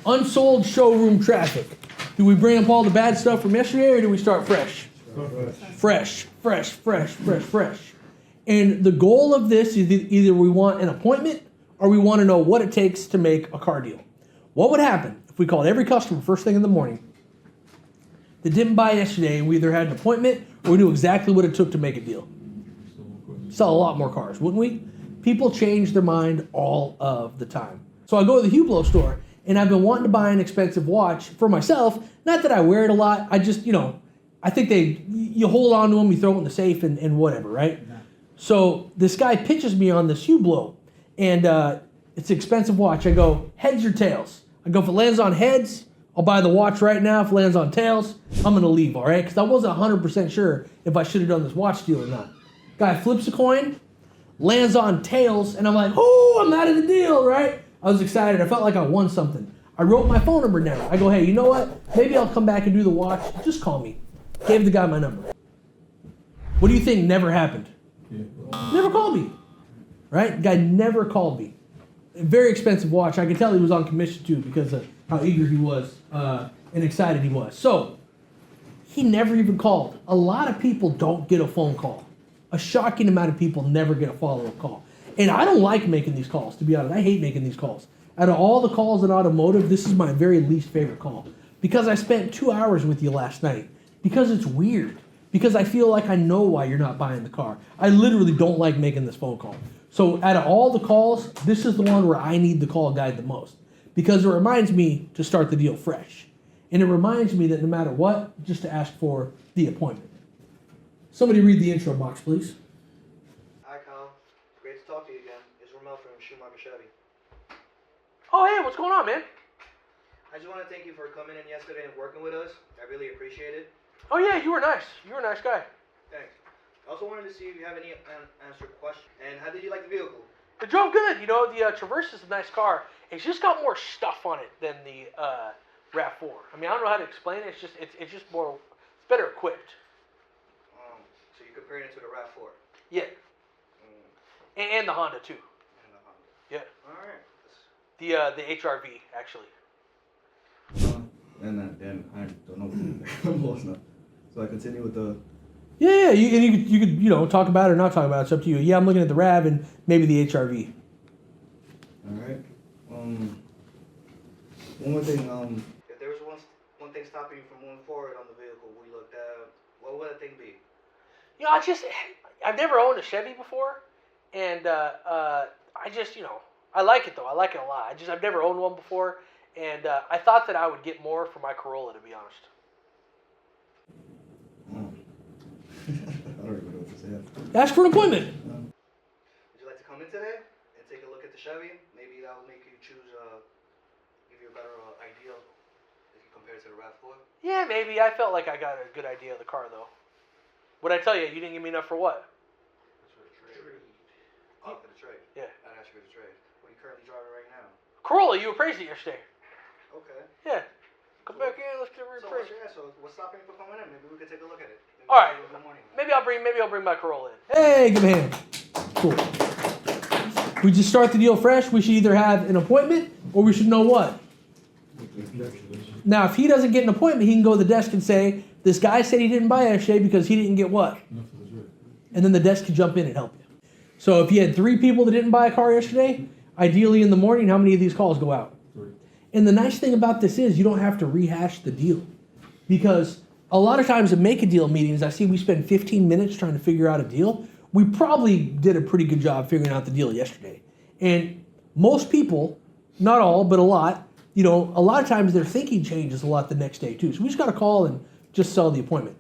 Unsold showroom traffic. Do we bring up all the bad stuff from yesterday, or do we start fresh? Fresh. And the goal of this is either we want an appointment or we want to know what it takes to make a car deal. What would happen if we called every customer first thing in the morning that didn't buy yesterday, and we either had an appointment or we knew exactly what it took to make a deal? Sell a lot more cars, wouldn't we? People change their mind all of the time. So I go to the Hublot store, and I've been wanting to buy an expensive watch for myself. Not that I wear it a lot. I just, I think you hold on to them, you throw it in the safe and whatever, right? Yeah. So this guy pitches me on this Hublot, and it's an expensive watch. I go, heads or tails? I go, if it lands on heads, I'll buy the watch right now. If it lands on tails, I'm going to leave, all right? Because I wasn't 100% sure if I should have done this watch deal or not. Guy flips a coin, lands on tails, and I'm like, oh, I'm out of the deal, right? I was excited. I felt like I won something. I wrote my phone number down. I go, hey, you know what? Maybe I'll come back and do the watch. Just call me. Gave the guy my number. What do you think never happened? Never called me, right? The guy never called me. A very expensive watch. I could tell he was on commission too because of how eager he was and excited he was. So he never even called. A lot of people don't get a phone call. A shocking amount of people never get a follow-up call. And I don't like making these calls, to be honest. I hate making these calls. Out of all the calls in automotive, this is my very least favorite call. Because I spent 2 hours with you last night. Because it's weird. Because I feel like I know why you're not buying the car. I literally don't like making this phone call. So out of all the calls, this is the one where I need the call guide the most. Because it reminds me to start the deal fresh. And it reminds me that no matter what, just to ask for the appointment. Somebody read the intro box, please. Hi, Kyle. Great to talk to you again. It's Ramel from Schumacher Chevy. Oh, hey, what's going on, man? I just want to thank you for coming in yesterday and working with us. I really appreciate it. Oh, yeah, you were nice. You were a nice guy. Thanks. I also wanted to see if you have any unanswered questions. And how did you like the vehicle? It drove good. The Traverse is a nice car. It's just got more stuff on it than the RAV4. I mean, I don't know how to explain it. It's just more, it's better equipped. So you compared it to the RAV4? Yeah. And the Honda, too. And the Honda. Yeah. All right. The HRV, actually. And then I don't know. I'm lost now. So I continue with the. Yeah. You could talk about it or not talk about it. It's up to you. Yeah, I'm looking at the RAV and maybe the HRV. All right. One more thing. If there was one thing stopping you from moving forward on the vehicle we looked at, what would that thing be? I've never owned a Chevy before, and I like it though. I like it a lot. I've never owned one before, and I thought that I would get more for my Corolla, to be honest. I don't really know what to say. Ask for an appointment. Would you like to come in today and take a look at the Chevy? Maybe that will make you choose, give you a better idea if you compare it to the RAV4. Yeah, maybe. I felt like I got a good idea of the car, though. What'd I tell you? You didn't give me enough for what? That's for the trade. Oh, for the trade. Yeah. I'd ask you for the trade. What are you currently driving right now? Corolla, you appraised it yesterday. Okay. Yeah. Come back in, let's get it reappraised. So what's stopping you from coming in? Maybe we could take a look at it. All right. Maybe I'll bring my Corolla in. Hey, give me a hand. Cool. We just start the deal fresh. We should either have an appointment or we should know what. Now, if he doesn't get an appointment, he can go to the desk and say, this guy said he didn't buy yesterday because he didn't get what? And then the desk can jump in and help you. So if you had 3 people that didn't buy a car yesterday, ideally in the morning, how many of these calls go out? 3. And the nice thing about this is you don't have to rehash the deal. Because a lot of times in make-a-deal meetings, I see we spend 15 minutes trying to figure out a deal. We probably did a pretty good job figuring out the deal yesterday. And most people, not all, but a lot, a lot of times their thinking changes a lot the next day too. So we just got to call and just sell the appointment.